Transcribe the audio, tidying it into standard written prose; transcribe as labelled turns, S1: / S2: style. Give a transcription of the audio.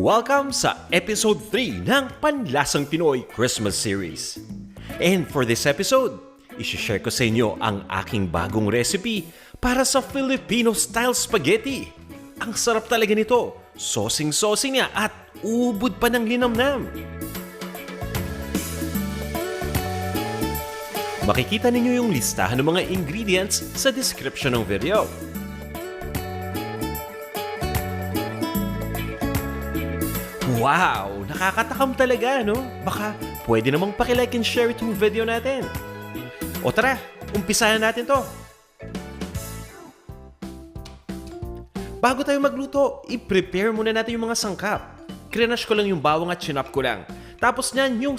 S1: Welcome sa episode 3 ng Panlasang Pinoy Christmas Series. And for this episode, isi-share ko sa inyo ang aking bagong recipe para sa Filipino-style spaghetti. Ang sarap talaga nito, sosing-sosing niya at ubod pa ng linamnam. Makikita ninyo yung listahan ng mga ingredients sa description ng video. Wow! Nakakatakam talaga, no? Baka pwede namang paki-like and share itong video natin. O tara, umpisahan natin to. Bago tayo magluto, i-prepare muna natin yung mga sangkap. Crinash ko lang yung bawang at chinop ko lang. Tapos nyan, yung